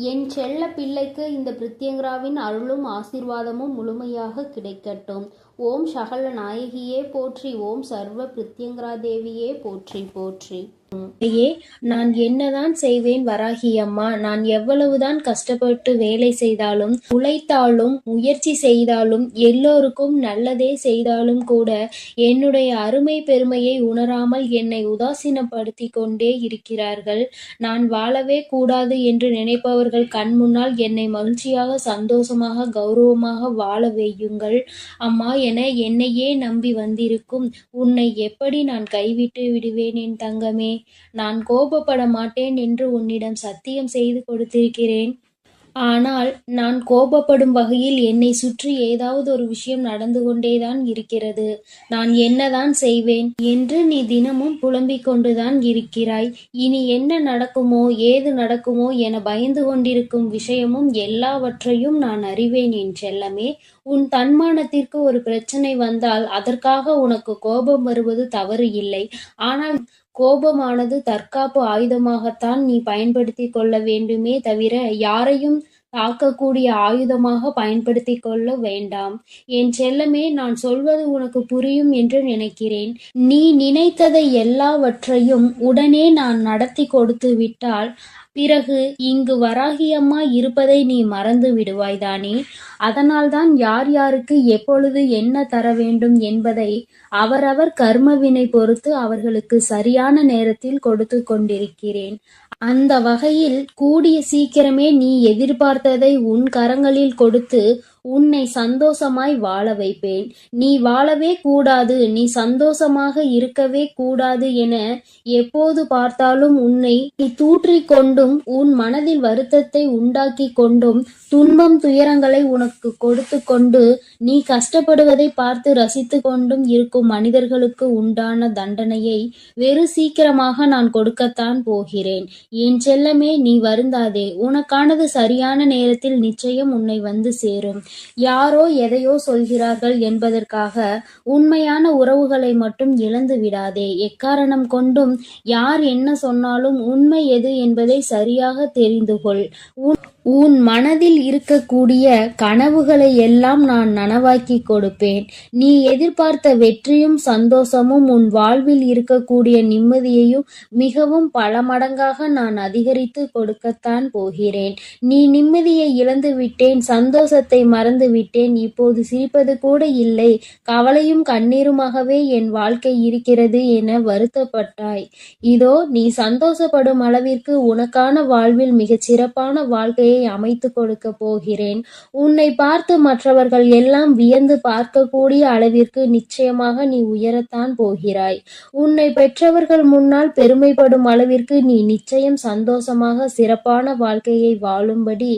என் செல்ல பிள்ளைக்கு இந்த பிரித்யங்கராவின் அருளும் ஆசீர்வாதமும் முழுமையாக கிடைக்கட்டும். ஓம் சகல நாயகியே போற்றி. ஓம் சர்வ பிரித்யங்கரா தேவியே போற்றி போற்றி. நான் என்னதான் செய்வேன் வராகி அம்மா? நான் எவ்வளவுதான் கஷ்டப்பட்டு வேலை செய்தாலும், உழைத்தாலும், முயற்சி செய்தாலும், எல்லோருக்கும் நல்லதே செய்தாலும் கூட என்னுடைய அருமை பெருமையை உணராமல் என்னை உதாசீனப்படுத்தி கொண்டே இருக்கிறார்கள். நான் வாழவே கூடாது என்று நினைப்பவர்கள் கண் முன்னால் என்னை மகிழ்ச்சியாக, சந்தோஷமாக, கௌரவமாக வாழ வையுங்கள் அம்மா என என்னையே நம்பி வந்திருக்கும் உன்னை எப்படி நான் கைவிட்டு விடுவேன் என் தங்கமே? நான் கோபப்பட மாட்டேன் என்று உன்னிடம் சத்தியம் செய்து கொடுத்திருக்கிறேன். ஆனால் நான் கோபப்படும் வகையில் என்னை சுற்றி ஏதாவது ஒரு விஷயம் நடந்து கொண்டேதான் இருக்கிறது. நான் என்னதான் செய்வேன் என்று நீ தினமும் புலம்பிக் கொண்டுதான் இருக்கிறாய். இனி என்ன நடக்குமோ ஏது நடக்குமோ என பயந்து கொண்டிருக்கும் விஷயமும் எல்லாவற்றையும் நான் அறிவேன் என் செல்லமே. உன் தன்மானத்திற்கு ஒரு பிரச்சனை வந்தால் அதற்காக உனக்கு கோபம் வருவது தவறு இல்லை. ஆனால் கோபமானது தற்காப்பு ஆயுதமாகத்தான் நீ பயன்படுத்தி கொள்ள வேண்டுமே தவிர யாரையும் தாக்கக்கூடிய ஆயுதமாக பயன்படுத்தி கொள்ள வேண்டாம். என் செல்லமே, நான் சொல்வது உனக்கு புரியும் என்று நினைக்கிறேன். நீ நினைத்ததை எல்லாவற்றையும் உடனே நான் நடத்தி கொடுத்து விட்டால் பிறகு இங்கு வராகியம்மா இருப்பதை நீ மறந்து விடுவாய்தானே? அதனால்தான் யார் யாருக்கு எப்பொழுது என்ன தர வேண்டும் என்பதை அவரவர் கர்மவினை பொறுத்து அவர்களுக்கு சரியான நேரத்தில் கொடுத்து கொண்டிருக்கிறேன். அந்த வகையில் கூடிய சீக்கிரமே நீ எதிர்பார்த்ததை உன் கரங்களில் கொடுத்து உன்னை சந்தோஷமாய் வாழ வைப்பேன். நீ வாழவே கூடாது, நீ சந்தோஷமாக இருக்கவே கூடாது என எப்போது பார்த்தாலும் உன்னை நீ தூற்றிக் கொண்டும் உன் மனதில் வருத்தத்தை உண்டாக்கி கொண்டும் துன்பம் துயரங்களை உனக்கு கொடுத்து கொண்டு நீ கஷ்டப்படுவதை பார்த்து ரசித்து கொண்டும் இருக்கும் மனிதர்களுக்கு உண்டான தண்டனையை வெறு சீக்கிரமாக நான் கொடுக்கத்தான் போகிறேன். என் செல்லமே, நீ வருந்தாதே. உனக்கானது சரியான நேரத்தில் நிச்சயம் உன்னை வந்து சேரும். யாரோ எதையோ சொல்கிறார்கள் என்பதற்காக உண்மையான உறவுகளை மட்டும் இழந்து விடாதே. எக்காரணம் கொண்டும் யார் என்ன சொன்னாலும் உண்மை எது என்பதை சரியாக தெரிந்து கொள். உன் மனதில் இருக்கக்கூடிய கனவுகளை எல்லாம் நான் நனவாக்கி கொடுப்பேன். நீ எதிர்பார்த்த வெற்றியும் சந்தோஷமும் உன் வாழ்வில் இருக்கக்கூடிய நிம்மதியையும் மிகவும் பல மடங்காக நான் அதிகரித்து கொடுக்கத்தான் போகிறேன். நீ நிம்மதியை இழந்து விட்டேன், சந்தோஷத்தை மறந்து விட்டேன், இப்போது சிரிப்பது கூட இல்லை, கவலையும் கண்ணீருமாகவே என் வாழ்க்கை இருக்கிறது என வருத்தப்பட்டாய். இதோ நீ சந்தோஷப்படும் அளவிற்கு உனக்கான வாழ்வில் மிகச் சிறப்பான வாழ்க்கையை அமைத்து கொடுக்க போகிறேன். உன்னை பார்த்து மற்றவர்கள் எல்லாம் வியந்து பார்க்கக்கூடிய அளவிற்கு நிச்சயமாக நீ உயரத்தான் போகிறாய். உன்னை பெற்றவர்கள் முன்னால் பெருமைப்படும் அளவிற்கு நீ நிச்சயம் சந்தோஷமாக சிறப்பான வாழ்க்கையை வாழும்படி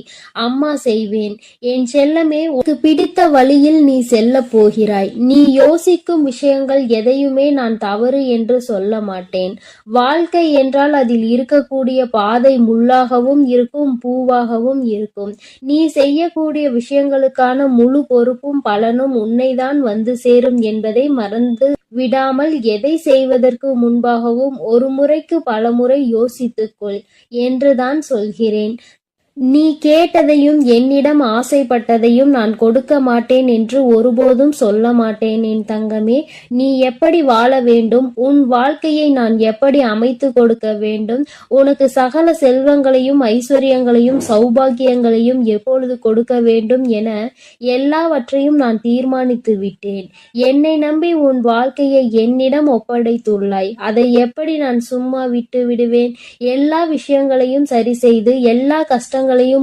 அம்மா செய்வேன். என் செல்லமே, உனக்கு பிடித்த வழியில் நீ செல்ல போகிறாய். நீ யோசிக்கும் விஷயங்கள் எதையுமே நான் தவறு என்று சொல்ல மாட்டேன். வாழ்க்கை என்றால் அதில் இருக்கக்கூடிய பாதை முள்ளாகவும் இருக்கும், பூவாகவும் இருக்கும். நீ செய்யக்கூடிய விஷயங்களுக்கான முழு பொறுப்பும் பலனும் உன்னைதான் வந்து சேரும் என்பதை மறந்து விடாமல் எதை செய்வதற்கு முன்பாகவும் ஒரு முறைக்கு பல முறை யோசித்துக்கொள் என்றுதான் சொல்கிறேன். நீ கேட்டதையும் என்னிடம் ஆசைப்பட்டதையும் நான் கொடுக்க மாட்டேன் என்று ஒருபோதும் சொல்ல மாட்டேன் என் தங்கமே. நீ எப்படி வாழ வேண்டும், உன் வாழ்க்கையை நான் எப்படி அமைத்து கொடுக்க வேண்டும், உனக்கு சகல செல்வங்களையும் ஐஸ்வர்யங்களையும் சௌபாகியங்களையும் எப்பொழுது கொடுக்க வேண்டும் என எல்லாவற்றையும் நான் தீர்மானித்து விட்டேன். என்னை நம்பி உன் வாழ்க்கையை என்னிடம் ஒப்படைத்துள்ளாய். அதை எப்படி நான் சும்மா விட்டு விடுவேன்? எல்லா விஷயங்களையும் சரி செய்து எல்லா கஷ்டங்களையும்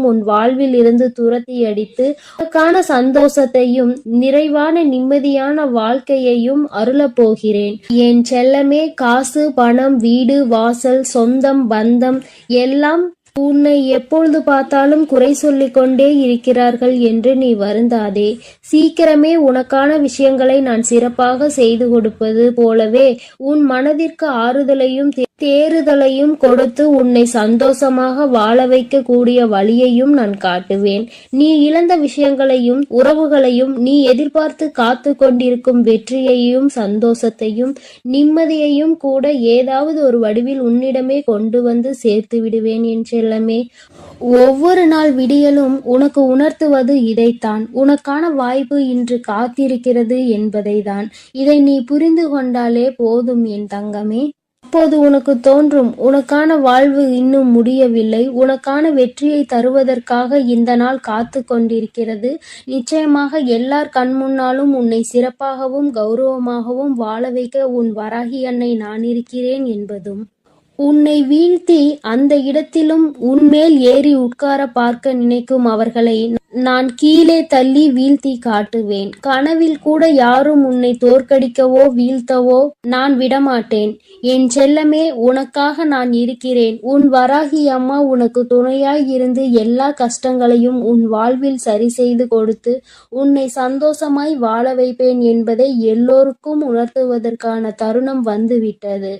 உன் வாழ்வில் இருந்து துரத்தி அடித்து உனக்கான சந்தோஷத்தையும் நிறைவான நிம்மதியான வாழ்க்கையையும் அருளப் போகிறேன். என் செல்லமே, காசு, பணம், வீடு, வாசல், சொந்தம், பந்தம் எல்லாம் உன்னை எப்பொழுது பார்த்தாலும் குறை சொல்லிக் கொண்டே இருக்கிறார்கள் என்று நீ வருந்தாதே. சீக்கிரமே உனக்கான விஷயங்களை நான் சிறப்பாக செய்து கொடுப்பது போலவே உன் மனதிற்கு ஆறுதலையும் தேறுதலையும் கொடுத்து உன்னை சந்தோஷமாக வாழ வைக்க கூடிய வழியையும் நான் காட்டுவேன். நீ இழந்த விஷயங்களையும் உறவுகளையும், நீ எதிர்பார்த்து காத்து கொண்டிருக்கும் வெற்றியையும் சந்தோஷத்தையும் நிம்மதியையும் கூட ஏதாவது ஒரு வடிவில் உன்னிடமே கொண்டு வந்து சேர்த்து விடுவேன் என் செல்ல. செல்லமே. ஒவ்வொரு நாள் விடியலும் உனக்கு உணர்த்துவது இதைத்தான். உனக்கான வாய்ப்பு இன்று காத்திருக்கிறது என்பதைதான். இதை நீ புரிந்து கொண்டாலே போதும் என் தங்கமே. அப்போது உனக்கு தோன்றும், உனக்கான வாழ்வு இன்னும் முடியவில்லை, உனக்கான வெற்றியை தருவதற்காக இந்த நாள் காத்து கொண்டிருக்கிறது. நிச்சயமாக எல்லார் கண்முன்னாலும் உன்னை சிறப்பாகவும் கௌரவமாகவும் வாழ வைக்க உன் வராகி அன்னை நான் இருக்கிறேன் என்பதும். உன்னை வீழ்த்தி அந்த இடத்திலும் உன்மேல் ஏறி உட்கார பார்க்க நினைக்கும் அவர்களை நான் கீழே தள்ளி வீழ்த்தி காட்டுவேன். கனவில் கூட யாரும் உன்னை தோற்கடிக்கவோ வீழ்த்தவோ நான் விடமாட்டேன். என் செல்லமே, உனக்காக நான் இருக்கிறேன். உன் வராகி அம்மா உனக்கு துணையாய் இருந்து எல்லா கஷ்டங்களையும் உன் வாழ்வில் சரி செய்து கொடுத்து உன்னை சந்தோஷமாய் வாழ வைப்பேன் என்பதை எல்லோருக்கும் உணர்த்துவதற்கான தருணம் வந்துவிட்டது.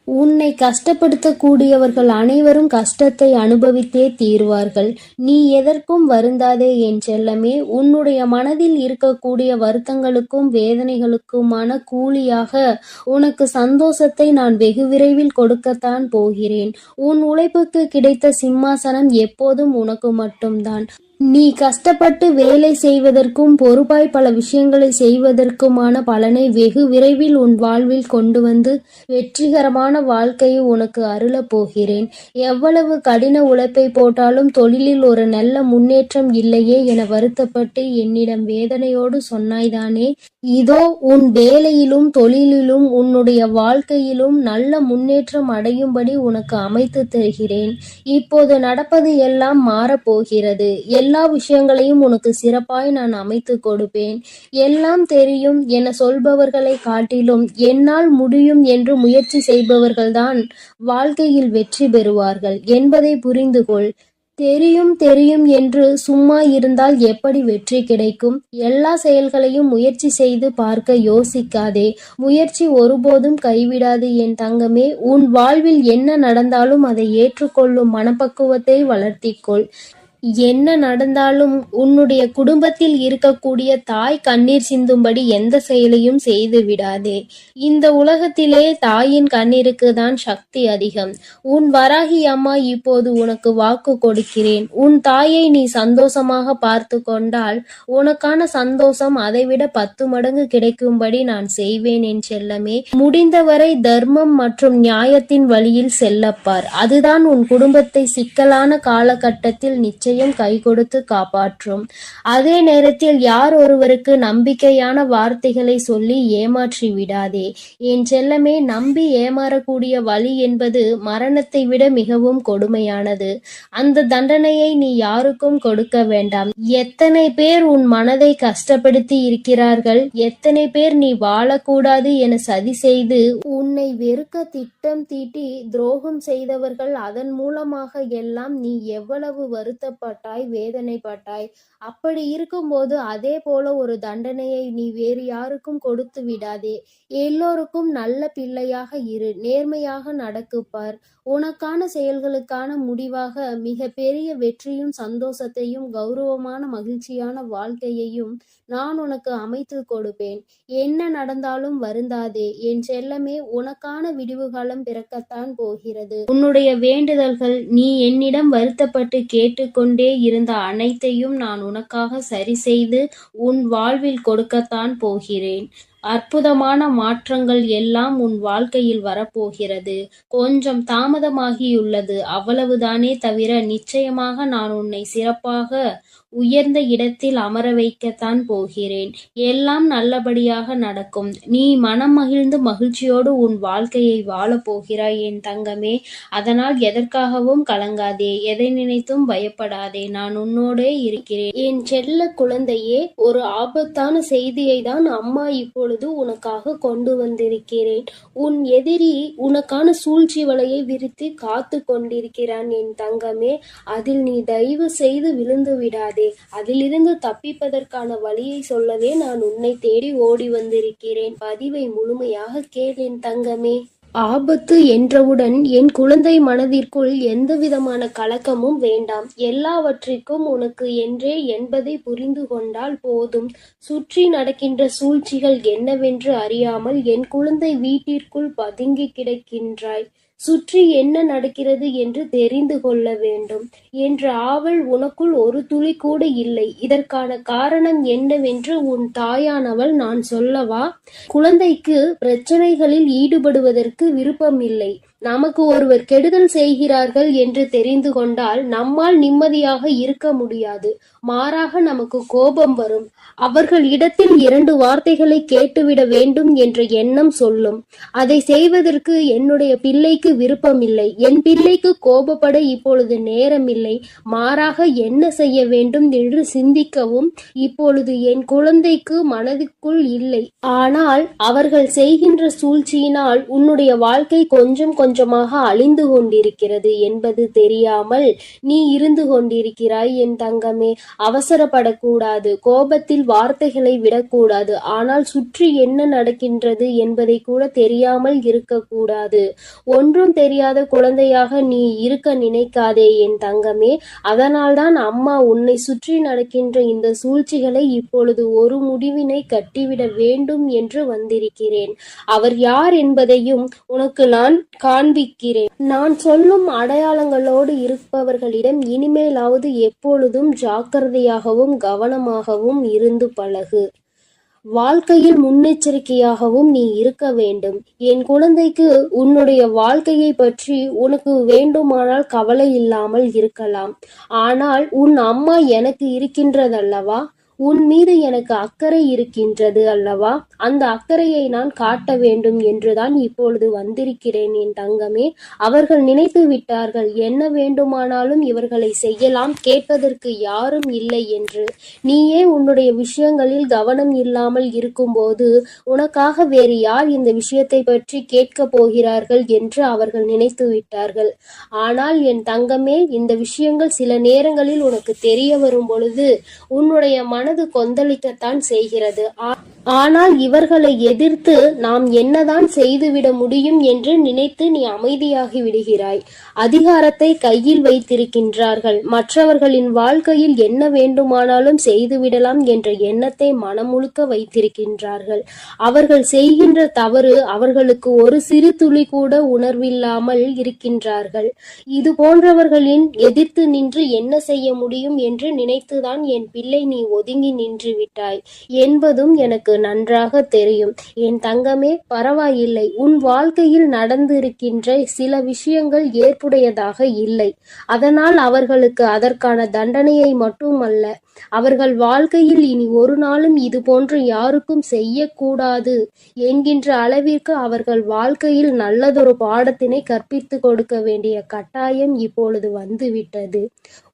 உன்னை கஷ்டப்படுத்தக்கூடியவர்கள் அனைவரும் கஷ்டத்தை அனுபவித்தே தீர்வார்கள். நீ எதற்கும் வருந்தாதே என் செல்லமே. உன்னுடைய மனதில் இருக்கக்கூடிய வருத்தங்களுக்கும் வேதனைகளுக்குமான கூலியாக உனக்கு சந்தோஷத்தை நான் வெகு விரைவில் கொடுக்கத்தான் போகிறேன். உன் உழைப்புக்கு கிடைத்த சிம்மாசனம் எப்போதும் உனக்கு மட்டும்தான். நீ கஷ்டப்பட்டு வேலை செய்வதற்கும் பொறுப்பாய் பல விஷயங்களை செய்வதற்குமான பலனை வெகு விரைவில் உன் வாழ்வில் கொண்டு வந்து வெற்றிகரமான வாழ்க்கையை உனக்கு அருளப் போகிறேன். எவ்வளவு கடின உழைப்பை போட்டாலும் தொழிலில் ஒரு நல்ல முன்னேற்றம் இல்லையே என வருத்தப்பட்டு என்னிடம் வேதனையோடு சொன்னாய்தானே. இதோ உன் வேலையிலும் தொழிலிலும் உன்னுடைய வாழ்க்கையிலும் நல்ல முன்னேற்றம் அடையும்படி உனக்கு அமைத்து தருகிறேன். இப்போது நடப்பது எல்லாம் மாறப்போகிறது. எல்லா விஷயங்களையும் உனக்கு சிறப்பாய் நான் அமைத்து கொடுப்பேன். எல்லாம் தெரியும் என சொல்பவர்களை காட்டிலும் என்னால் முடியும் என்று முயற்சி செய்பவர்கள்தான் வாழ்க்கையில் வெற்றி பெறுவார்கள் என்பதை புரிந்து கொள். தெரியும் தெரியும் என்று சும்மா இருந்தால் எப்படி வெற்றி கிடைக்கும்? எல்லா செயல்களையும் முயற்சி செய்து பார்க்க யோசிக்காதே. முயற்சி ஒருபோதும் கைவிடாது என் தங்கமே. உன் வாழ்வில் என்ன நடந்தாலும் அதை ஏற்றுக்கொள்ளும் மனப்பக்குவத்தை வளர்த்திக்கொள். என்ன நடந்தாலும் உன்னுடைய குடும்பத்தில் இருக்கக்கூடிய தாய் கண்ணீர் சிந்தும்படி எந்த செயலையும் செய்து விடாதே. இந்த உலகத்திலே தாயின் கண்ணீருக்கு தான் சக்தி அதிகம். உன் வராகி அம்மா இப்போது உனக்கு வாக்கு கொடுக்கிறேன். உன் தாயை நீ சந்தோஷமாக பார்த்து கொண்டால் உனக்கான சந்தோஷம் அதைவிட 10 மடங்கு கிடைக்கும்படி நான் செய்வேன் என் செல்லமே. முடிந்தவரை தர்மம் மற்றும் நியாயத்தின் வழியில் செல்லப்பார். அதுதான் உன் குடும்பத்தை சிக்கலான காலகட்டத்தில் நிச்சயம் கை கொடுத்து காப்பாற்றும். அதே நேரத்தில் யார் ஒருவருக்கு நம்பிக்கையான வார்த்தைகளை சொல்லி ஏமாற்றி விடாதே என் செல்லமே. நம்பி ஏமாறக்கூடிய வழி என்பது மரணத்தை விட மிகவும் கொடுமையானது. அந்த தண்டனையை நீ யாருக்கும் கொடுக்க வேண்டாம். எத்தனை பேர் உன் மனதை கஷ்டப்படுத்தி இருக்கிறார்கள். எத்தனை பேர் நீ வாழக்கூடாது என சதி செய்து உன்னை வெறுக்க திட்டம் தீட்டி துரோகம் செய்தவர்கள். அதன் மூலமாக எல்லாம் நீ எவ்வளவு வருத்தப்பட்டாய், வேதனைப்பட்டாய். அப்படி இருக்கும்போது அதே போல ஒரு தண்டனையை நீ வேறு யாருக்கும் கொடுத்து விடாதே. எல்லோருக்கும் நல்ல பிள்ளையாக இரு. நேர்மையாக நடக்குப்பார். உனக்கான செயல்களுக்கான முடிவாக மிக பெரிய வெற்றியும் சந்தோஷத்தையும் கௌரவமான மகிழ்ச்சியான வாழ்க்கையையும் நான் உனக்கு அமைத்து கொடுப்பேன். என்ன நடந்தாலும் வருந்தாதே என் செல்லமே. உனக்கான விடிவு காலம் பிறக்கத்தான் போகிறது. உன்னுடைய வேண்டுதல்கள், நீ என்னிடம் வருத்தப்பட்டு கேட்டுக்கொண்டே இருந்த அனைத்தையும் நான் உனக்காக சரி செய்து உன் வாழ்வில் கொடுக்கத்தான் போகிறேன். அற்புதமான மாற்றங்கள் எல்லாம் உன் வாழ்க்கையில் வரப்போகிறது. கொஞ்சம் தாமதமாகியுள்ளது, அவ்வளவுதானே தவிர நிச்சயமாக நான் உன்னை சிறப்பாக உயர்ந்த இடத்தில் அமர வைக்கத்தான் போகிறேன். எல்லாம் நல்லபடியாக நடக்கும். நீ மனம் மகிழ்ந்து மகிழ்ச்சியோடு உன் வாழ்க்கையை வாழப் போகிறாய் என் தங்கமே. அதனால் எதற்காகவும் கலங்காதே, எதை நினைத்தும் பயப்படாதே. நான் உன்னோடே இருக்கிறேன் என் செல்ல குழந்தையே. ஒரு ஆபத்தான செய்தியை தான் அம்மா இப்பொழுது உனக்காக கொண்டு வந்திருக்கிறேன். உன் எதிரி உனக்கான சூழ்ச்சி வலையை விரித்து காத்து கொண்டிருக்கிறான் என் தங்கமே. அதில் நீ தயவு செய்து விழுந்து விடாதே. அதிலிருந்து தப்பிப்பதற்கான வழியை சொல்லவே நான் உன்னை தேடி ஓடி வந்திருக்கிறேன். பதிவை முழுமையாக கேள் என் தங்கமே. ஆபத்து என்றவுடன் என் குழந்தை மனதிற்குள் எந்த விதமான கலக்கமும் வேண்டாம். எல்லாவற்றிற்கும் உனக்கு என்றே என்பதை புரிந்து கொண்டால் போதும். சுற்றி நடக்கின்ற சூழ்ச்சிகள் என்னவென்று அறியாமல் என் குழந்தை வீட்டிற்குள் பதுங்கி கிடக்கின்றாய். சுற்றி என்ன நடக்கிறது என்று தெரிந்து கொள்ள வேண்டும் என்ற ஆவல் உனக்குள் ஒரு துளி கூட இல்லை. இதற்கான காரணம் என்னவென்று உன் தாயானவள் நான் சொல்லவா? குழந்தைக்கு பிரச்சனைகளில் ஈடுபடுவதற்கு விருப்பமில்லை. நமக்கு ஒருவர் கெடுதல் செய்கிறார்கள் என்று தெரிந்து கொண்டால் நம்மால் நிம்மதியாக இருக்க முடியாது. மாறாக நமக்கு கோபம் வரும். அவர்கள் இடத்தில் 2 வார்த்தைகளை கேட்டுவிட வேண்டும் என்ற எண்ணம் சொல்லும். அதை செய்வதற்கு என்னுடைய பிள்ளைக்கு விருப்பமில்லை. என் பிள்ளைக்கு கோபப்பட இப்பொழுது நேரமில்லை. மாறாக என்ன செய்ய வேண்டும் என்று சிந்திக்கவும் இப்பொழுது என் குழந்தைக்கு மனதுக்குள் இல்லை. ஆனால் அவர்கள் செய்கின்ற சூழ்ச்சியினால் உன்னுடைய வாழ்க்கை கொஞ்சம் கொஞ்சமாக அழிந்து கொண்டிருக்கிறது என்பது தெரியாமல் நீ இருந்து கொண்டிருக்கிறாய் என் தங்கமே. அவசரப்படக்கூடாது. கோபத்தில் வார்த்தைகளை விடக்கூடாது. ஆனால் சுற்றி என்ன நடக்கின்றது என்பதை கூட தெரியாமல் இருக்கக்கூடாது. ஒன்றும் தெரியாத குழந்தையாக நீ இருக்க நினைக்காதே என் தங்கமே. அதனால்தான் அம்மா உன்னை சுற்றி நடக்கின்ற இந்த சூழ்ச்சிகளை இப்பொழுது ஒரு முடிவினை கட்டிவிட வேண்டும் என்று வந்திருக்கிறேன். அவர் யார் என்பதையும் உனக்கு நான் காண்பிக்கிறேன். நான் சொல்லும் அடையாளங்களோடு இருப்பவர்களிடம் இனிமேலாவது எப்பொழுதும் ஜாக்கிரதையாகவும் கவனமாகவும் இருந்து பழகு. வாழ்க்கையில் முன்னெச்சரிக்கையாகவும் நீ இருக்க வேண்டும். என் குழந்தைக்கு உன்னுடைய வாழ்க்கையை பற்றி உனக்கு வேண்டுமானால் கவலை இல்லாமல் இருக்கலாம். ஆனால் உன் அம்மா எனக்கு இருக்கின்றதல்லவா? உன் மீது எனக்கு அக்கறை இருக்கின்றது அல்லவா? அந்த அக்கறையை நான் காட்ட வேண்டும் என்றுதான் இப்பொழுது வந்திருக்கிறேன் என் தங்கமே. அவர்கள் நினைத்து விட்டார்கள் என்ன வேண்டுமானாலும் இவர்களை செய்யலாம், கேட்பதற்கு யாரும் இல்லை என்று. நீயே உன்னுடைய விஷயங்களில் கவனம் இல்லாமல் இருக்கும்போது உனக்காக வேறு யார் இந்த விஷயத்தை பற்றி கேட்கப் போகிறார்கள் என்று அவர்கள் நினைத்து விட்டார்கள். ஆனால் என் தங்கமே, இந்த விஷயங்கள் சில நேரங்களில் உனக்கு தெரிய வரும் பொழுது உன்னுடைய மனது கொந்தளிக்கத்தான் செய்கிறது. ஆனால் இவர்களை எதிர்த்து நாம் என்னதான் செய்துவிட முடியும் என்று நினைத்து நீ அமைதியாகி விடுகிறாய். அதிகாரத்தை கையில் வைத்திருக்கின்றார்கள். மற்றவர்களின் வாழ்க்கையில் என்ன வேண்டுமானாலும் செய்துவிடலாம் என்ற எண்ணத்தை மனமுழுக்க வைத்திருக்கின்றார்கள். அவர்கள் செய்கின்ற தவறு அவர்களுக்கு ஒரு சிறு துளி கூட உணர்வில்லாமல் இருக்கின்றார்கள். இது போன்றவர்களின் எதிர்த்து நின்று என்ன செய்ய முடியும் என்று நினைத்துதான் என் பிள்ளை நீ ஒதுங்கி நின்று விட்டாய் என்பதும் எனக்கு நன்றாக தெரியும். என் தங்கமே, பரவாயில்லை. உன் வாழ்க்கையில் நடந்திருக்கின்ற சில விஷயங்கள் ஏற்புடையதாக இல்லை. அதனால் அவர்களுக்கு அதற்கான தண்டனையை மட்டுமல்ல, அவர்கள் வாழ்க்கையில் இனி ஒரு நாளும் இது போன்று யாருக்கும் செய்யக்கூடாது என்கின்ற அளவிற்கு அவர்கள் வாழ்க்கையில் நல்லதொரு பாடத்தினை கற்பித்து கொடுக்க வேண்டிய கட்டாயம் இப்பொழுது வந்துவிட்டது.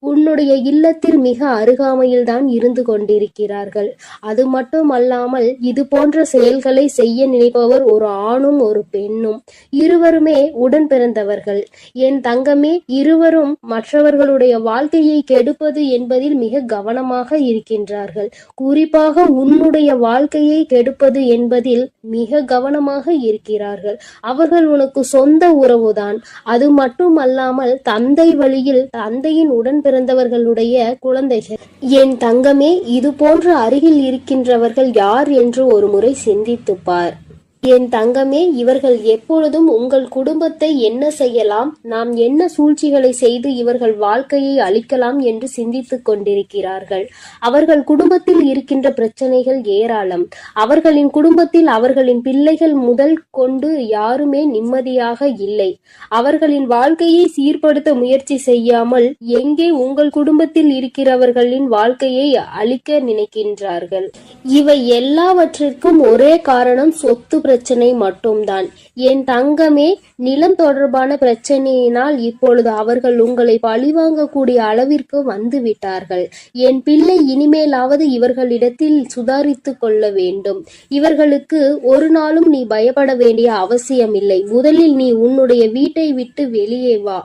உன்னுடைய இல்லத்தில் மிக அருகாமையில் தான் இருந்து கொண்டிருக்கிறார்கள். அது மட்டுமல்லாமல் இது போன்ற செயல்களை செய்ய நினைப்பவர் ஒரு ஆணும் ஒரு பெண்ணும். இருவருமே உடன் பிறந்தவர்கள். என் தங்கமே, இருவரும் மற்றவர்களுடைய வாழ்க்கையை கெடுப்பது என்பதில் மிக கவனமாக இருக்கின்றார்கள். குறிப்பாக உன்னுடைய வாழ்க்கையை கெடுப்பது என்பதில் மிக கவனமாக இருக்கிறார்கள். அவர்கள் உனக்கு சொந்த உறவுதான். அது மட்டுமல்லாமல் தந்தை வழியில் தந்தையின் உடன் பிறந்தவர்களுடைய குழந்தைகள். என் தங்கமே, இது போன்ற அருகில் இருக்கின்றவர்கள் யார் என்று ஒரு முறை சிந்தித்துப் பார். என் தங்கமே, இவர்கள் எப்பொழுதும் உங்கள் குடும்பத்தை என்ன செய்யலாம், நாம் என்ன சூழ்ச்சிகளை செய்து இவர்கள் வாழ்க்கையை அழிக்கலாம் என்று சிந்தித்துக் கொண்டிருக்கிறார்கள். அவர்கள் குடும்பத்தில் இருக்கின்ற பிரச்சனைகள் ஏராளம். அவர்களின் குடும்பத்தில் அவர்களின் பிள்ளைகள் முதல் கொண்டு யாருமே நிம்மதியாக இல்லை. அவர்களின் வாழ்க்கையை சீர்படுத்த முயற்சி செய்யாமல் எங்கே உங்கள் குடும்பத்தில் இருக்கிறவர்களின் வாழ்க்கையை அழிக்க நினைக்கின்றார்கள். இவை எல்லாவற்றிற்கும் ஒரே காரணம் சொத்து பிரச்சனை மட்டும்தான். என் தங்கமே, நிலம் தொடர்பான பிரச்சனையினால் இப்பொழுது அவர்கள் உங்களை பழிவாங்கக்கூடிய அளவிற்கு வந்து விட்டார்கள். என் பிள்ளை, இனிமேலாவது இவர்களிடத்தில் சுதாரித்து கொள்ள வேண்டும். இவர்களுக்கு ஒரு நாளும் நீ பயப்பட வேண்டிய அவசியமில்லை. முதலில் நீ உன்னுடைய வீட்டை விட்டு வெளியே வா.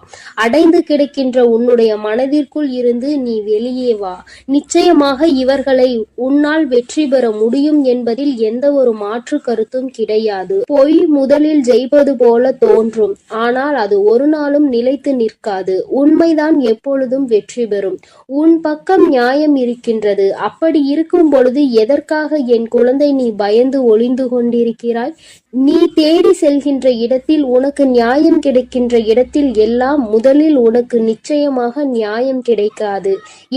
அடைந்து கிடக்கின்ற உன்னுடைய மனதிற்குள் இருந்து நீ வெளியே வா. நிச்சயமாக இவர்களை உன்னால் வெற்றி பெற முடியும் என்பதில் எந்த ஒரு மாற்று கருத்தும் கிடையாது. பொய் முதலில் ஜெயிப்பது போல தோன்றும், ஆனால் அது ஒரு நாளும் நிலைத்து நிற்காது. உண்மைதான் எப்பொழுதும் வெற்றி பெறும். உன் பக்கம் நியாயம் இருக்கின்றது. அப்படி இருக்கும் பொழுது எதற்காக என் குழந்தை நீ பயந்து ஒளிந்து கொண்டிருக்கிறாய்? நீ தேடி செல்கின்ற இடத்தில், உனக்கு நியாயம் கிடைக்கின்ற இடத்தில் எல்லாம் முதலில் உனக்கு நிச்சயமாக நியாயம் கிடைக்காது.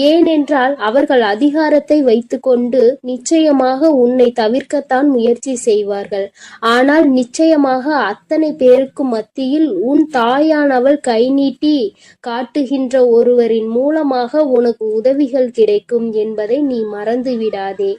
ஏனென்றால் அவர்கள் அதிகாரத்தை வைத்துக்கொண்டு நிச்சயமாக உன்னை தவிர்க்கத்தான் முயற்சி செய்வார்கள். ஆனால் நிச்சயமாக அத்தனை பேருக்கு மத்தியில் உன் தாயானவள் கை நீட்டி காட்டுகின்ற ஒருவரின் மூலமாக உனக்கு உதவிகள் கிடைக்கும் என்பதை நீ மறந்து விடாதே.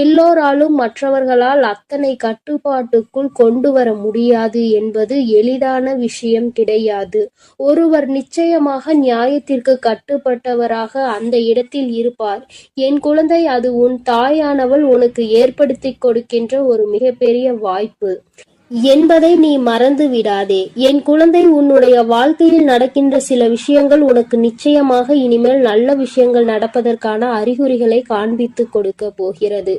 எல்லோராலும் மற்றவர்களால் அத்தனை கட்டுப்பாட்டுக்குள் கொண்டு வர முடியாது என்பது எளிதான விஷயம் கிடையாது. ஒருவர் நிச்சயமாக நியாயத்திற்கு கட்டுப்பட்டவராக அந்த இடத்தில் இருப்பார். என் குழந்தை, அது உன் தாயானவள் உனக்கு ஏற்படுத்தி கொடுக்கின்ற ஒரு மிகப்பெரிய வாய்ப்பு என்பதை நீ மறந்து விடாதே. என் குழந்தை, உன்னுடைய வாழ்க்கையில் நடக்கின்ற சில விஷயங்கள் உனக்கு நிச்சயமாக இனிமேல் நல்ல விஷயங்கள் நடப்பதற்கான அறிகுறிகளை காண்பித்து கொடுக்க போகிறது.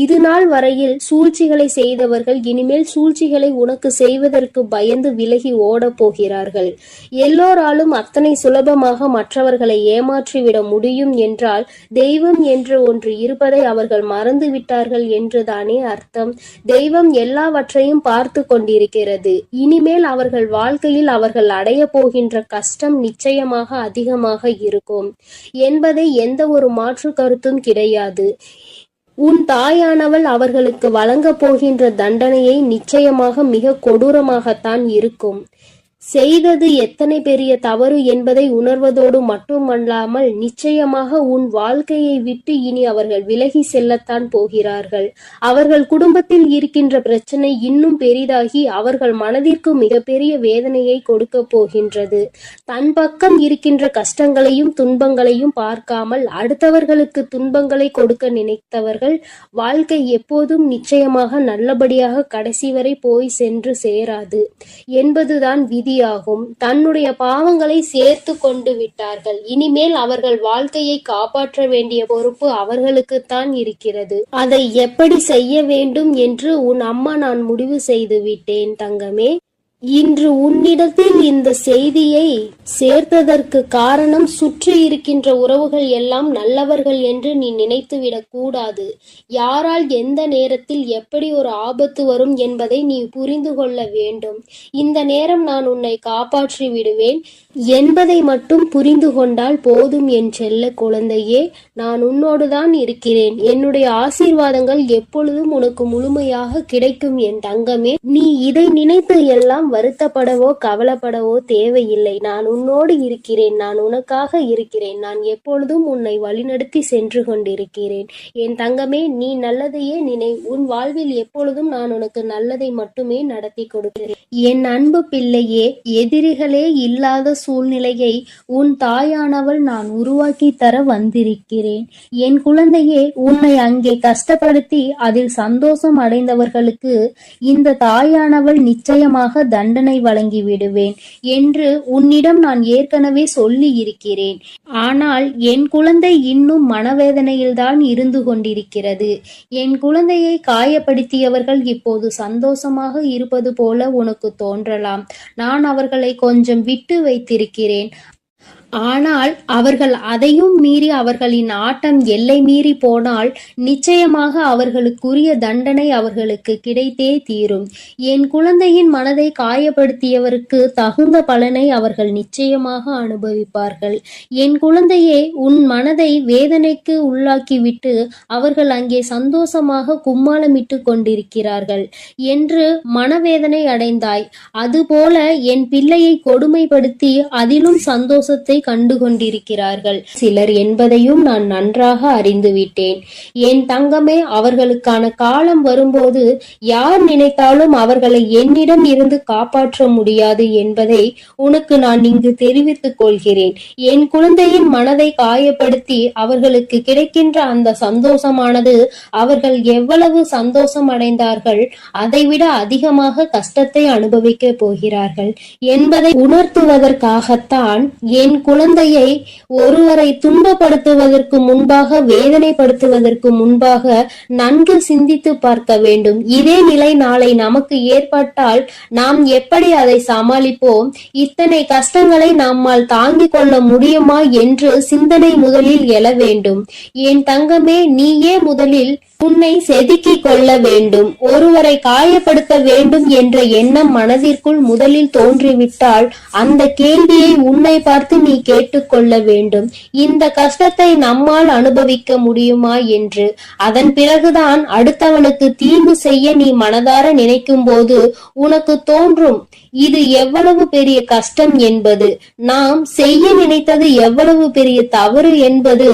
இது நாள் வரையில் சூழ்ச்சிகளை செய்தவர்கள் இனிமேல் சூழ்ச்சிகளை உனக்கு செய்வதற்கு பயந்து விலகி ஓட போகிறார்கள். எல்லோராலும் அத்தனை சுலபமாக மற்றவர்களை ஏமாற்றிவிட முடியும் என்றால் தெய்வம் என்று ஒன்று இருப்பதை அவர்கள் மறந்து விட்டார்கள் என்றுதானே அர்த்தம். தெய்வம் எல்லாவற்றையும் பார்த்து கொண்டிருக்கிறது. இனிமேல் அவர்கள் வாழ்க்கையில் அவர்கள் அடைய போகின்ற கஷ்டம் நிச்சயமாக அதிகமாக இருக்கும் என்பதை எந்த ஒரு மாற்று கருத்தும் கிடையாது. உன் தாயானவள் அவர்களுக்கு வழங்கப் போகின்ற தண்டனையை நிச்சயமாக மிக கொடூரமாகத்தான் இருக்கும். செய்தது எத்தனை பெரிய தவறு என்பதை உணர்வதோடு மட்டுமல்லாமல் நிச்சயமாக உன் வாழ்க்கையை விட்டு இனி அவர்கள் விலகி செல்லத்தான் போகிறார்கள். அவர்கள் குடும்பத்தில் இருக்கின்ற பிரச்சனை இன்னும் பெரிதாகி அவர்கள் மனதிற்கு மிகப்பெரிய வேதனையை கொடுக்க போகின்றது. தன் பக்கம் இருக்கின்ற கஷ்டங்களையும் துன்பங்களையும் பார்க்காமல் அடுத்தவர்களுக்கு துன்பங்களை கொடுக்க நினைத்தவர்கள் வாழ்க்கை எப்போதும் நிச்சயமாக நல்லபடியாக கடைசி வரை போய் சென்று சேராது என்பதுதான் விதியாகும். தன்னுடைய பாவங்களை சேர்த்து கொண்டு விட்டார்கள். இனிமேல் அவர்கள் வாழ்க்கையை காப்பாற்ற வேண்டிய பொறுப்பு அவர்களுக்குத்தான் இருக்கிறது. அதை எப்படி செய்ய வேண்டும் என்று உன் அம்மா நான் முடிவு செய்து விட்டேன் தங்கமே. இன்று உன்னிடத்தில் இந்த செய்தியை சேர்த்ததற்கு காரணம், சுற்றி இருக்கின்ற உறவுகள் எல்லாம் நல்லவர்கள் என்று நீ நினைத்துவிடக் கூடாது. யாரால் எந்த நேரத்தில் எப்படி ஒரு ஆபத்து வரும் என்பதை நீ புரிந்து கொள்ள வேண்டும். இந்த நேரம் நான் உன்னை காப்பாற்றி விடுவேன் என்பதை மட்டும் புரிந்து கொண்டால் போதும் என் செல்ல குழந்தையே. நான் உன்னோடுதான் இருக்கிறேன். என்னுடைய ஆசீர்வாதங்கள் எப்பொழுதும் உனக்கு முழுமையாக கிடைக்கும் என் தங்கமே. நீ இதை நினைத்து எல்லாம் வருத்தப்படவோ கவலைப்படவோ தேவையில்லை. நான் உன்னோடு இருக்கிறேன். நான் உனக்காக இருக்கிறேன். நான் எப்பொழுதும் உன்னை வழிநடத்தி சென்று கொண்டிருக்கிறேன். என் தங்கமே, நீ நல்லதையே நினை. உன் வாழ்வில் எப்பொழுதும் நான் உனக்கு நல்லதை மட்டுமே நடத்தி கொடுக்கிறேன். என் அன்பு பிள்ளையே, எதிரிகளே இல்லாத சூழ்நிலையை உன் தாயானவள் நான் உருவாக்கி தர வந்திருக்கிறேன். என் குழந்தையே, உன்னை அங்கே கஷ்டப்படுத்தி அதில் சந்தோஷம் அடைந்தவர்களுக்கு இந்த தாயானவள் நிச்சயமாக தண்டனை வழங்கி விடுவேன் என்று உன்னிடம் நான் ஏற்கனவே சொல்லி இருக்கிறேன். ஆனால் என் குழந்தை இன்னும் மனவேதனையில்தான் இருந்து கொண்டிருக்கிறது. என் குழந்தையை காயப்படுத்தியவர்கள் இப்போது சந்தோஷமாக இருப்பது போல உனக்கு தோன்றலாம். நான் அவர்களை கொஞ்சம் விட்டு வைத்திருக்கிறேன். ஆனால் அவர்கள் அதையும் மீறி அவர்களின் ஆட்டம் எல்லை மீறி போனால் நிச்சயமாக அவர்களுக்குரிய தண்டனை அவர்களுக்கு கிடைத்தே தீரும். என் குழந்தையின் மனதை காயப்படுத்தியவருக்கு தகுந்த பலனை அவர்கள் நிச்சயமாக அனுபவிப்பார்கள். என் குழந்தையே, உன் மனதை வேதனைக்கு உள்ளாக்கிவிட்டு அவர்கள் அங்கே சந்தோஷமாக கும்மாளமிட்டு கொண்டிருக்கிறார்கள் என்று மனவேதனை அடைந்தாய். அதுபோல என் பிள்ளையை கொடுமைப்படுத்தி அதிலும் சந்தோஷத்தை கண்டு கொண்டிருக்கிறார்கள் சிலர் என்பதையும் நான் நன்றாக அறிந்துவிட்டேன். என் தங்கமே, அவர்களுக்கான காலம் வரும்போது யார் நினைத்தாலும் அவர்களை என்னிடம் இருந்து காப்பாற்ற முடியாது என்பதை உனக்கு நான் இங்கு தெரிவித்துக் கொள்கிறேன். என் குழந்தையின் மனதை காயப்படுத்தி அவர்களுக்கு கிடைக்கின்ற அந்த சந்தோஷமானது அவர்கள் எவ்வளவு சந்தோஷம் அடைந்தார்கள் அதைவிட அதிகமாக கஷ்டத்தை அனுபவிக்க போகிறார்கள் என்பதை உணர்த்துவதற்காகத்தான் என் குழந்தையை ஒருவரை துன்பப்படுத்துவதற்கு முன்பாக, வேதனைப்படுத்துவதற்கு முன்பாக நன்கு சிந்தித்து பார்க்க வேண்டும். இதே நிலை நாளை நமக்கு ஏற்பட்டால் நாம் எப்படி அதை சமாளிப்போம்? இத்தனை கஷ்டங்களை நம்மால் தாங்கிக் கொள்ள முடியுமா என்று சிந்தனை முதலில் எழ வேண்டும். என் தங்கமே, நீயே முதலில் உன்னை செதுக்கிக் கொள்ள வேண்டும், ஒருவரை காயப்படுத்த வேண்டும் என்ற எண்ணம் மனதிற்குள் முதலில் தோன்றிவிட்டால் அந்த கேள்வியை உன்னை பார்த்து நீ கேட்டுக்கொள்ள வேண்டும். இந்த கஷ்டத்தை நம்மால் அனுபவிக்க முடியுமா என்று. அதன் பிறகுதான் அடுத்தவனுக்கு தீங்கு செய்ய நீ மனதார நினைக்கும் போது உனக்கு தோன்றும் இது எவ்வளவு பெரிய கஷ்டம் என்பது, நாம் செய்ய நினைத்தது எவ்வளவு பெரிய தவறு என்பது.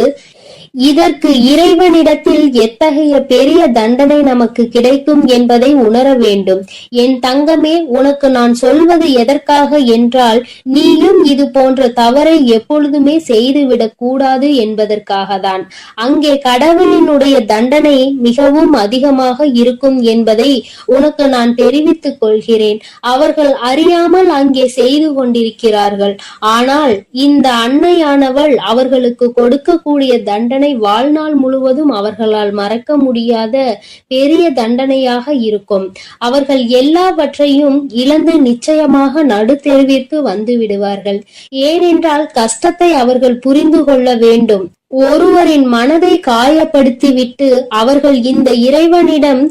இதற்கு இறைவனிடத்தில் எத்தகைய பெரிய தண்டனை நமக்கு கிடைக்கும் என்பதை உணர வேண்டும். என் தங்கமே, உனக்கு நான் சொல்வது எதற்காக என்றால், நீயும் இது போன்ற தவறை எப்பொழுதுமே செய்துவிடக் கூடாது என்பதற்காகத்தான். அங்கே கடவுளினுடைய தண்டனை மிகவும் அதிகமாக இருக்கும் என்பதை உனக்கு நான் தெரிவித்துக் கொள்கிறேன். அவர்கள் அறியாமல் அங்கே செய்து கொண்டிருக்கிறார்கள். ஆனால் இந்த அன்னையானவள் அவர்களுக்கு கொடுக்கக்கூடிய தண்டனை வாழ்நாள் முழுவதும் அவர்களால் மறக்க முடியாத பெரிய தண்டனையாக இருக்கும். அவர்கள் எல்லாவற்றையும் இழந்து நிச்சயமாக நடுத்தெருவிற்கு வந்து விடுவார்கள். ஏனென்றால் கஷ்டத்தை அவர்கள் புரிந்து கொள்ள வேண்டும். ஒருவரின் மனதை காயப்படுத்திவிட்டு அவர்கள் இந்த இறைவனிடம்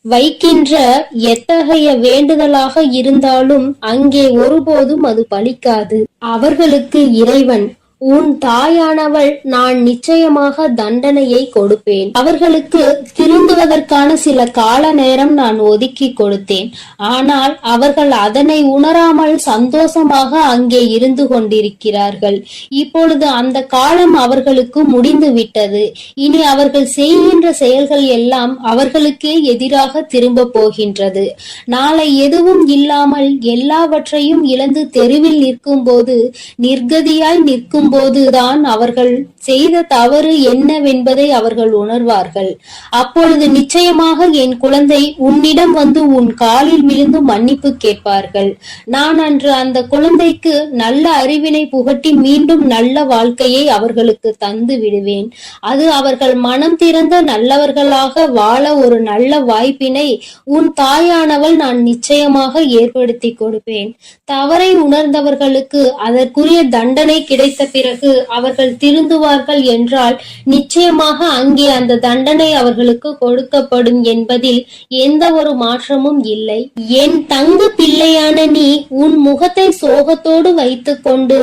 வைக்கின்ற எத்தகைய வேண்டுதலாக இருந்தாலும் அங்கே ஒருபோதும் அது பலிக்காது. அவர்களுக்கு இறைவன், உன் தாயானவள் நான் நிச்சயமாக தண்டனையை கொடுப்பேன். அவர்களுக்கு திருந்துவதற்கான சில கால நேரம் நான் ஒதுக்கி கொடுத்தேன். ஆனால் அவர்கள் அதனை உணராமல் சந்தோஷமாக அங்கே இருந்து கொண்டிருக்கிறார்கள். இப்பொழுது அந்த காலம் அவர்களுக்கு முடிந்து விட்டது. இனி அவர்கள் செய்கின்ற செயல்கள் எல்லாம் அவர்களுக்கே எதிராக திரும்ப போகின்றது. நாளை எதுவும் இல்லாமல் எல்லாவற்றையும் இழந்து தெருவில் நிற்கும் போது, நிர்கதியாய் நிற்கும் போதுதான் அவர்கள் செய்த தவறு என்னவென்பதை அவர்கள் உணர்வார்கள். அப்பொழுது நிச்சயமாக என் குழந்தை உன்னிடம் வந்து உன் காலில் விழுந்து மன்னிப்பு கேட்பார்கள். நான் அன்று அந்த குழந்தைக்கு நல்ல அறிவினை புகட்டி மீண்டும் நல்ல வாழ்க்கையை அவர்களுக்கு தந்து விடுவேன். அது அவர்கள் மனம் திறந்த நல்லவர்களாக வாழ ஒரு நல்ல வாய்ப்பினை உன் தாயானவள் நான் நிச்சயமாக ஏற்படுத்தி கொடுப்பேன். தவறை உணர்ந்தவர்களுக்கு அதற்குரிய தண்டனை கிடைத்த பிறகு அவர்கள் திருந்துவார்கள் என்றால் நிச்சயமாக அங்கே அந்த தண்டனை அவர்களுக்கு கொடுக்கப்படும் என்பதில் எந்த ஒரு மாற்றமும் இல்லை. என் தங்க பிள்ளையான நீ உன் முகத்தை சோகத்தோடு வைத்துக் கொண்டு,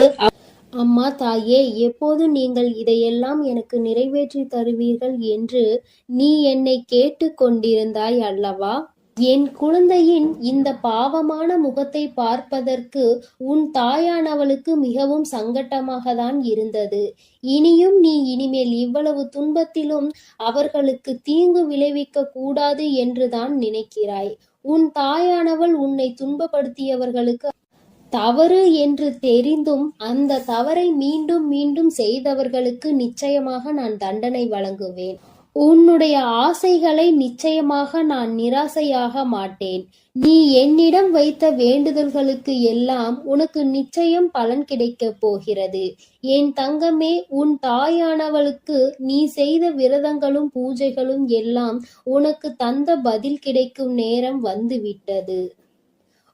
அம்மா தாயே, எப்போது நீங்கள் இதையெல்லாம் எனக்கு நிறைவேற்றி தருவீர்கள் என்று நீ என்னை கேட்டு கொண்டிருந்தாய் அல்லவா? என் குழந்தையின் இந்த பாவமான முகத்தை பார்ப்பதற்கு உன் தாயானவளுக்கு மிகவும் சங்கட்டமாக தான் இருந்தது. இனியும் நீ இனிமேல் இவ்வளவு துன்பத்திலும் அவர்களுக்கு தீங்கு விளைவிக்க கூடாது என்றுதான் நினைக்கிறாய். உன் தாயானவள் உன்னை துன்பப்படுத்தியவர்களுக்கு தவறு என்று தெரிந்தும் அந்த தவறை மீண்டும் மீண்டும் செய்தவர்களுக்கு நிச்சயமாக நான் தண்டனை வழங்குவேன். உன்னுடைய ஆசைகளை நிச்சயமாக நான் நிராசையாக மாட்டேன். நீ என்னிடம் வைத்த வேண்டுதல்களுக்கு எல்லாம் உனக்கு நிச்சயம் பலன் கிடைக்கப் போகிறது. என் தங்கமே, உன் தாயானவளுக்கு நீ செய்த விரதங்களும் பூஜைகளும் எல்லாம் உனக்கு தந்த பதில் கிடைக்கும் நேரம் வந்துவிட்டது.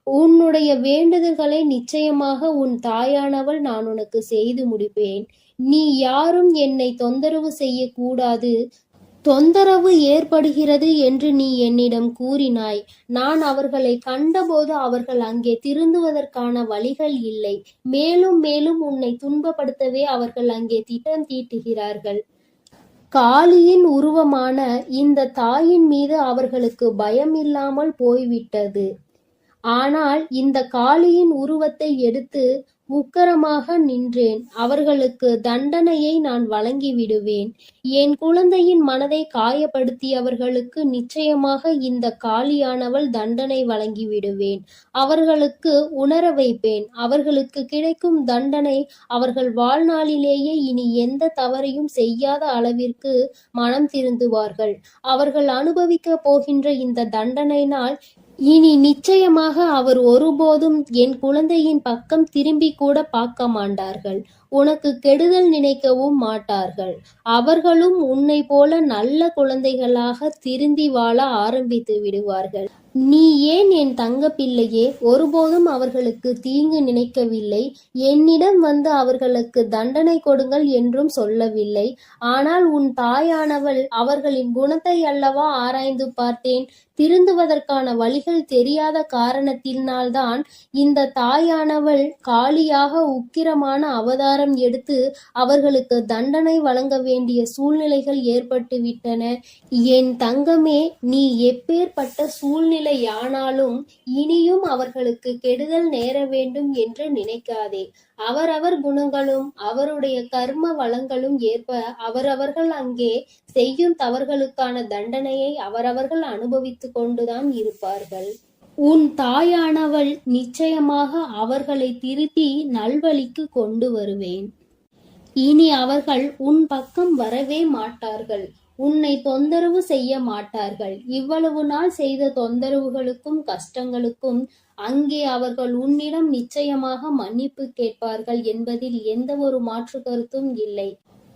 உன்னுடைய வேண்டுதல்களை நிச்சயமாக உன் தாயானவள் நான் உனக்கு செய்து முடிப்பேன். நீ யாரும் என்னை தொந்தரவு செய்யக்கூடாது, தொந்தரவு ஏற்படுகிறது என்று நீ என்னிடம் கூறினாய். நான் அவர்களை கண்டபோது அவர்கள் அங்கே திருந்துவதற்கான வழிகள் இல்லை. மேலும் மேலும் உன்னை துன்பப்படுத்தவே அவர்கள் அங்கே திட்டம் தீட்டுகிறார்கள். காளியின் உருவமான இந்த தாயின் மீது அவர்களுக்கு பயம் இல்லாமல் போய்விட்டது. ஆனால் இந்த காளியின் உருவத்தை எடுத்து உக்கரமாக நின்றேன். அவர்களுக்கு தண்டனையை நான் வழங்கி விடுவேன். என் குழந்தையின் மனதை காயப்படுத்தியவர்களுக்கு நிச்சயமாக இந்த காளியானவள் தண்டனை வழங்கி விடுவேன். அவர்களுக்கு உணர வைப்பேன். அவர்களுக்கு கிடைக்கும் தண்டனை அவர்கள் வாழ்நாளிலேயே இனி எந்த தவறையும் செய்யாத அளவிற்கு மனம் திருந்துவார்கள். அவர்கள் அனுபவிக்க போகின்ற இந்த தண்டனையினால் இனி நிச்சயமாக அவர் ஒருபோதும் என் குழந்தையின் பக்கம் திரும்பி கூட பார்க்க மாட்டார்கள். உனக்கு கெடுதல் நினைக்கவும் மாட்டார்கள். அவர்களும் உன்னை போல நல்ல குழந்தைகளாக திருந்தி வாழ ஆரம்பித்து விடுவார்கள். நீ ஏன் என் தங்க பிள்ளையே ஒருபோதும் அவர்களுக்கு தீங்கு நினைக்கவில்லை, என்னிடம் வந்து அவர்களுக்கு தண்டனை கொடுங்கள் என்றும் சொல்லவில்லை. ஆனால் உன் தாயானவள் அவர்களின் குணத்தை அல்லவா ஆராய்ந்து பார்த்தேன். திருந்துவதற்கான வழிகள் தெரியாத காரணத்தினால்தான் இந்த தாயானவள் காளியாக உக்கிரமான அவதாரம் எடுத்து அவர்களுக்கு தண்டனை வழங்க வேண்டிய சூழ்நிலைகள் ஏற்பட்டுவிட்டன. என் தங்கமே, நீ எப்பேற்பட்ட சூழ்நிலையானாலும் இனியும் அவர்களுக்கு கெடுதல் நேர வேண்டும் என்று நினைக்காதே. அவரவர் குணங்களும் அவருடைய கர்ம வளங்களும் ஏற்ப அவரவர்கள் அங்கே செய்யும் தவறுகளுக்கான தண்டனையை அவரவர்கள் அனுபவித்துக் கொண்டுதான் இருப்பார்கள். உன் தாயானவள் நிச்சயமாக அவர்களை திருத்தி நல்வழிக்கு கொண்டு வருவேன். இனி அவர்கள் உன் பக்கம் வரவே மாட்டார்கள். உன்னை தொந்தரவு செய்ய மாட்டார்கள். இவ்வளவு நாள் செய்த தொந்தரவுகளுக்கும் கஷ்டங்களுக்கும் அங்கே அவர்கள் உன்னிடம் நிச்சயமாக மன்னிப்பு கேட்பார்கள் என்பதில் எந்த ஒரு மாற்று கருத்தும் இல்லை.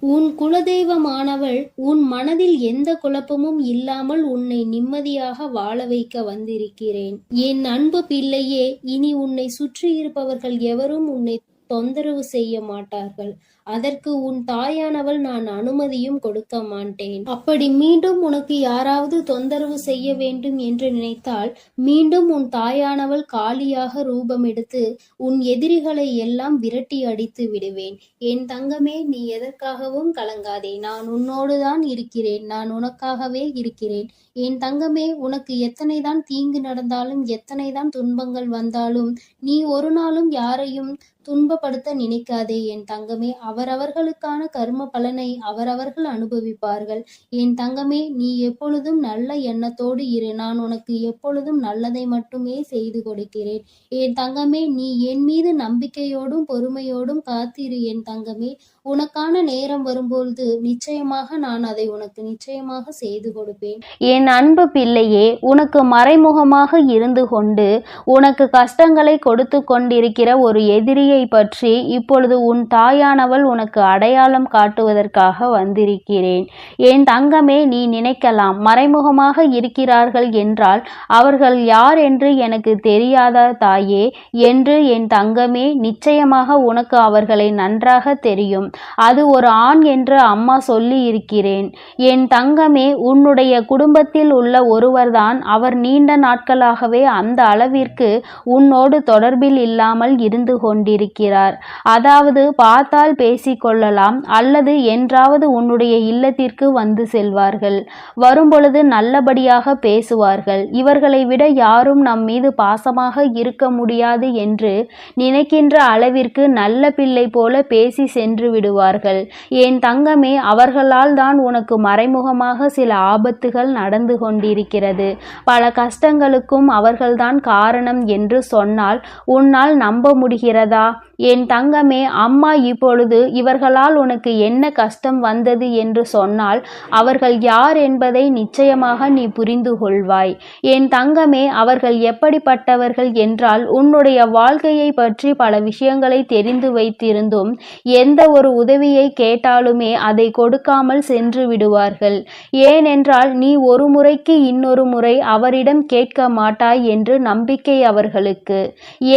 உன் குலதெய்வமானவள் உன் மனதில் எந்த குழப்பமும் இல்லாமல் உன்னை நிம்மதியாக வாழ வைக்க வந்திருக்கிறேன். என் அன்பு பிள்ளையே, இனி உன்னை சுற்றி இருப்பவர்கள் எவரும் உன்னை தொந்தரவு செய்ய மாட்டார்கள். அதற்கு உன் தாயானவள் நான் அனுமதியும் கொடுக்க மாட்டேன். அப்படி மீண்டும் உனக்கு யாராவது தொந்தரவு செய்ய வேண்டும் என்று நினைத்தால் மீண்டும் உன் தாயானவள் காளியாக ரூபம் எடுத்து உன் எதிரிகளை எல்லாம் விரட்டி அடித்து விடுவேன். என் தங்கமே, நீ எதற்காகவும் கலங்காதே. நான் உன்னோடுதான் இருக்கிறேன். நான் உனக்காகவே இருக்கிறேன். என் தங்கமே, உனக்கு எத்தனைதான் தீங்கு நடந்தாலும் எத்தனைதான் துன்பங்கள் வந்தாலும் நீ ஒரு நாளும் யாரையும் துன்பப்படுத்த நினைக்காதே என் தங்கமே. அவரவர்களுக்கான கர்ம பலனை அவரவர்கள் அனுபவிப்பார்கள். என் தங்கமே, நீ எப்பொழுதும் நல்ல எண்ணத்தோடு இரு. நான் உனக்கு எப்பொழுதும் நல்லதை மட்டுமே செய்து கொடுக்கிறேன். என் தங்கமே, நீ என் மீது நம்பிக்கையோடும் பொறுமையோடும் காத்திரு என் தங்கமே. உனக்கான நேரம் வரும்பொழுது நிச்சயமாக நான் அதை உனக்கு நிச்சயமாக செய்து கொடுப்பேன். என் அன்பு பிள்ளையே, உனக்கு மறைமுகமாக இருந்து கொண்டு உனக்கு கஷ்டங்களை கொடுத்து கொண்டிருக்கிற ஒரு எதிரியை பற்றி இப்பொழுது உன் தாயானவள் உனக்கு அடையாளம் காட்டுவதற்காக வந்திருக்கிறேன். என் தங்கமே, நீ நினைக்கலாம், மறைமுகமாக இருக்கிறார்கள் என்றால் அவர்கள் யார் என்று எனக்கு தெரியாதா தாயே என்று. என் தங்கமே, நிச்சயமாக உனக்கு அவர்களை நன்றாக தெரியும். அது ஒரு ஆண் என்று அம்மா சொல்லி இருக்கிறேன். என் தங்கமே, உன்னுடைய குடும்பத்தில் உள்ள ஒருவர்தான். அவர் நீண்ட நாட்களாகவே அந்த அளவிற்கு உன்னோடு தொடர்பில் இல்லாமல் இருந்து கொண்டிருக்கிறார். அதாவது பார்த்தால் பேசிக்கொள்ளலாம், அல்லது என்றாவது உன்னுடைய இல்லத்திற்கு வந்து செல்வார்கள். வரும்பொழுது நல்லபடியாக பேசுவார்கள். இவர்களை விட யாரும் நம் மீது பாசமாக இருக்க முடியாது என்று நினைக்கின்ற அளவிற்கு நல்ல பிள்ளை போல பேசி சென்று விடுவார்கள். என் தங்கமே, அவர்களால் தான் உனக்கு மறைமுகமாக சில ஆபத்துகள் நடந்து கொண்டிருக்கிறது. பல கஷ்டங்களுக்கும் அவர்கள்தான் காரணம் என்று சொன்னால் உன்னால் நம்ப முடிகிறதா? என் தங்கமே, அம்மா இப்பொழுது இவர்களால் உனக்கு என்ன கஷ்டம் வந்தது என்று சொன்னால் அவர்கள் யார் என்பதை நிச்சயமாக நீ புரிந்து கொள்வாய். என் தங்கமே, அவர்கள் எப்படிப்பட்டவர்கள் என்றால் உன்னுடைய வாழ்க்கையை பற்றி பல விஷயங்களை தெரிந்து வைத்திருந்தும் எந்த ஒரு உதவியை கேட்டாலுமே அதை கொடுக்காமல் சென்று விடுவார்கள். ஏனென்றால் நீ ஒரு முறைக்கு இன்னொரு முறை அவரிடம் கேட்க மாட்டாய் என்று நம்பிக்கை அவர்களுக்கு.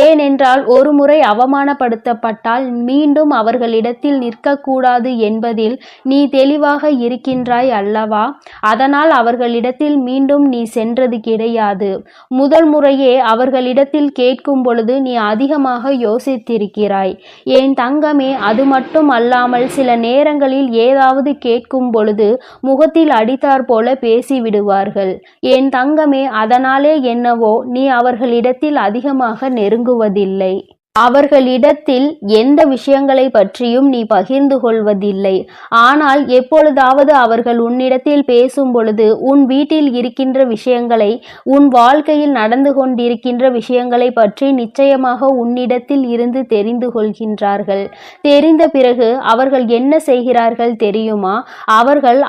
ஏனென்றால் ஒரு முறை அவமானப்படுத்தப்பட்டால் மீண்டும் அவர்களிடத்தில் நிற்கக்கூடாது என்பதில் நீ தெளிவாக இருக்கின்றாய் அல்லவா? அதனால் அவர்களிடத்தில் மீண்டும் நீ சென்றது கிடையாது. முதல் முறையே அவர்களிடத்தில் கேட்கும் பொழுது நீ அதிகமாக யோசித்திருக்கிறாய். என் தங்கமே, அது மட்டும் அல்லாமல் சில நேரங்களில் ஏதாவது கேட்கும் பொழுது முகத்தில் அடித்தாற் போல பேசிவிடுவார்கள். என் தங்கமே, அதனாலே என்னவோ நீ அவர்களிடத்தில் அதிகமாக நெருங்குவதில்லை. அவர்களிடத்தில் எந்த விஷயங்களை பற்றியும் நீ பகிர்ந்து கொள்வதில்லை. ஆனால் எப்பொழுதாவது அவர்கள் உன்னிடத்தில் பேசும் பொழுது உன் வீட்டில் இருக்கின்ற விஷயங்களை, உன் வாழ்க்கையில் நடந்து கொண்டிருக்கின்ற விஷயங்களை பற்றி நிச்சயமாக உன்னிடத்தில் இருந்து தெரிந்து கொள்கின்றார்கள். தெரிந்த பிறகு அவர்கள் என்ன செய்கிறார்கள் தெரியுமா?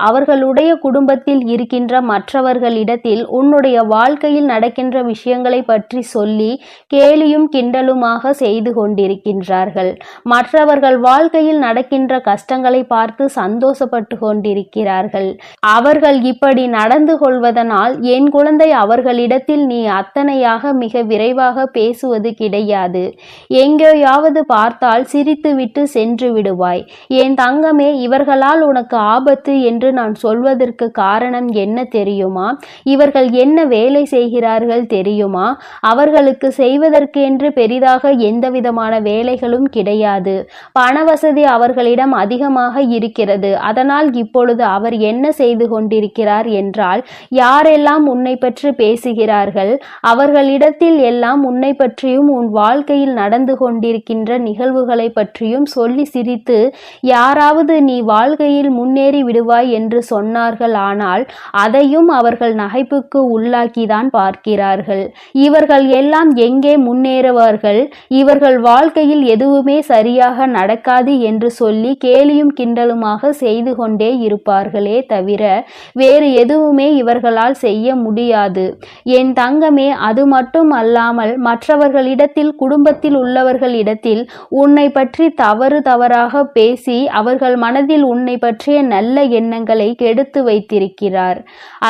அவர்களுடைய குடும்பத்தில் இருக்கின்ற மற்றவர்களிடத்தில் உன்னுடைய வாழ்க்கையில் நடக்கின்ற விஷயங்களை பற்றி சொல்லி கேலியும் கிண்டலுமாக செய்து கொண்டிருக்கின்றார்கள். மற்றவர்கள் வாழ்க்கையில் நடக்கின்ற கஷ்டங்களை பார்த்து சந்தோஷப்பட்டு கொண்டிருக்கிறார்கள். அவர்கள் இப்படி நடந்து கொள்வதனால் என் குழந்தை அவர்களிடத்தில் நீ அத்தனையாக மிக விரைவாக பேசுவது கிடையாது. எங்கேயாவது பார்த்தால் சிரித்துவிட்டு சென்று விடுவாய். என் தங்கமே, இவர்களால் உனக்கு ஆபத்து என்று நான் சொல்வதற்கு காரணம் என்ன தெரியுமா? இவர்கள் என்ன வேலை செய்கிறார்கள் தெரியுமா? அவர்களுக்கு செய்வதற்கு என்று பெரிதாக எந்தவிதமான வேலைகளும் கிடையாது. பண வசதி அவர்களிடம் அதிகமாக இருக்கிறது. அதனால் இப்பொழுது அவர் என்ன செய்து கொண்டிருக்கிறார் என்றால், யாரெல்லாம் உன்னை பற்றி பேசுகிறார்கள் அவர்களிடத்தில் எல்லாம் உன்னை பற்றியும் உன் வாழ்க்கையில் நடந்து கொண்டிருக்கின்ற நிகழ்வுகளை பற்றியும் சொல்லி சிரித்து, யாராவது நீ வாழ்க்கையில் முன்னேறி விடுவாய் என்று சொன்னார்கள். ஆனால் அதையும் அவர்கள் நகைப்புக்கு உள்ளாக்கிதான் பார்க்கிறார்கள். இவர்கள் எல்லாம் எங்கே முன்னேறுவார்கள்? இவர்கள் வாழ்க்கையில் எதுவுமே சரியாக நடக்காது என்று சொல்லி கேலியும் கிண்டலுமாக செய்து கொண்டே இருப்பார்களே தவிர வேறு எதுவுமே இவர்களால் செய்ய முடியாது. என் தங்கமே, அது மட்டும் அல்லாமல் மற்றவர்களிடத்தில், குடும்பத்தில் உள்ளவர்களிடத்தில் உன்னை பற்றி தவறாக பேசி அவர்கள் மனதில் உன்னை பற்றிய நல்ல எண்ணங்களை கெடுத்து வைத்திருக்கிறார்.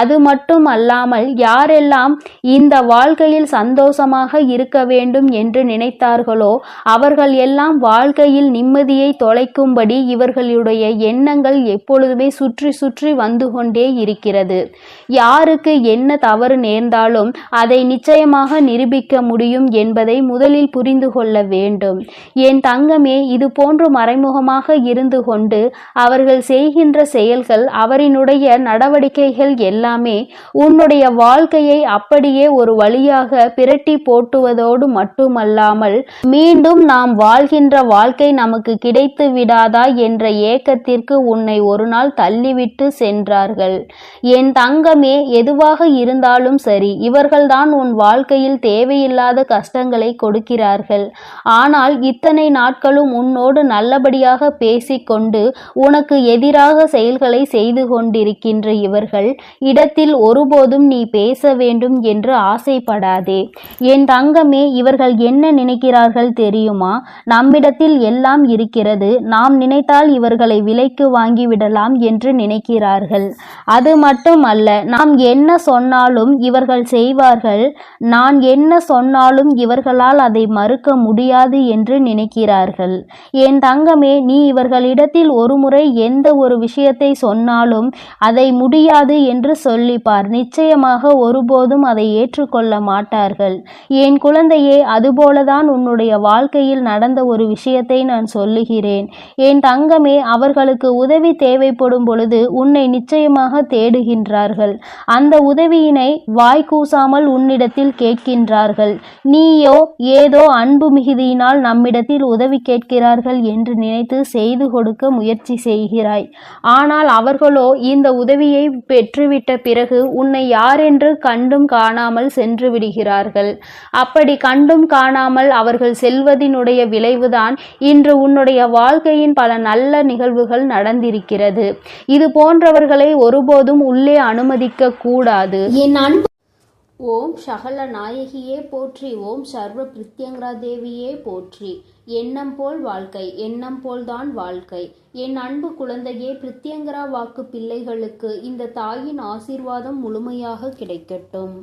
அது மட்டும் அல்லாமல் யாரெல்லாம் இந்த வாழ்க்கையில் சந்தோஷமாக இருக்க வேண்டும் என்று நினைத்தார்களோ அவர்கள் எல்லாம் வாழ்க்கையில் நிம்மதியை தொலைக்கும்படி இவர்களுடைய எண்ணங்கள் எப்பொழுதுமே சுற்றி சுற்றி வந்து கொண்டே இருக்கிறது. யாருக்கு என்ன தவறு நேர்ந்தாலும் அதை நிச்சயமாக நிரூபிக்க முடியும் என்பதை முதலில் புரிந்து கொள்ள வேண்டும். என் தங்கமே, இது போன்று மறைமுகமாக இருந்து கொண்டு அவர்கள் செய்கின்ற செயல்கள், அவரினுடைய நடவடிக்கைகள் எல்லாமே உன்னுடைய வாழ்க்கையை அப்படியே ஒரு வழியாக பிரட்டி போட்டுவதோடு மட்டுமல்லாமல் மீண்டும் நாம் வாழ்கின்ற வாழ்க்கை நமக்கு கிடைத்து விடாதா என்ற ஏக்கத்திற்கு உன்னை ஒரு நாள் தள்ளிவிட்டு சென்றார்கள். என் தங்கமே, எதுவாக இருந்தாலும் சரி, இவர்கள்தான் உன் வாழ்க்கையில் தேவையில்லாத கஷ்டங்களை கொடுக்கிறார்கள். ஆனால் இத்தனை நாட்களும் உன்னோடு நல்லபடியாக பேசிக்கொண்டு உனக்கு எதிராக செயல்களை செய்து கொண்டிருக்கின்ற இவர்கள் இடத்தில் ஒருபோதும் நீ பேச வேண்டும் என்று ஆசைப்படாதே. என் தங்கமே, இவர்கள் என்ன நினைக்கிறார்கள் தெரியுமா? நம்மிடத்தில் எல்லாம் இருக்கிறது, நாம் நினைத்தால் இவர்களை விலைக்கு வாங்கிவிடலாம் என்று நினைக்கிறார்கள். அது மட்டுமல்ல, நாம் என்ன சொன்னாலும் இவர்கள் செய்வார்கள், நான் என்ன சொன்னாலும் இவர்களால் அதை மறுக்க முடியாது என்று நினைக்கிறார்கள். என் தங்கமே, நீ இவர்களிடத்தில் ஒருமுறை எந்த ஒரு விஷயத்தை சொன்னாலும் அதை முடியாது என்று சொல்லிப்பார். நிச்சயமாக ஒருபோதும் அதை ஏற்றுக்கொள்ள மாட்டார்கள். என் குழந்தையே, அதுபோலதான் உன்னுடைய வாழ்க்கையில் நடந்த ஒரு விஷயத்தை நான் சொல்லுகிறேன். என் தங்கமே, அவர்களுக்கு உதவி தேவைப்படும் பொழுது உன்னை நிச்சயமாக தேடுகின்றார்கள். அந்த உதவியினை வாய்க்கூசாமல் உன்னிடத்தில் கேட்கின்றார்கள். நீயோ ஏதோ அன்பு மிகுதியினால் நம்மிடத்தில் உதவி கேட்கிறார்கள் என்று நினைத்து செய்து கொடுக்க முயற்சி செய்கிறாய். ஆனால் அவர்களோ இந்த உதவியை பெற்றுவிட்ட பிறகு உன்னை யாரென்று கண்டும் காணாமல் சென்று விடுகிறார்கள். அப்படி கண்டும் காணாமல் அவர்கள் செல்வதினுடைய விளைவுதான் இன்று உன்னுடைய வாழ்க்கையின் பல நல்ல நிகழ்வுகள் நடந்திருக்கிறது. இது போன்றவர்களை ஒருபோதும் உள்ளே அனுமதிக்க கூடாது. என் அன்பு ஓம் சகல நாயகியே போற்றி, ஓம் சர்வ பிரித்யங்கரா தேவியே போற்றி. எண்ணம் போல் வாழ்க்கை, எண்ணம் போல்தான் வாழ்க்கை. என் அன்பு குழந்தையே, பிரித்யங்கரா வாக்கு பிள்ளைகளுக்கு இந்த தாயின் ஆசீர்வாதம் முழுமையாக கிடைக்கட்டும்.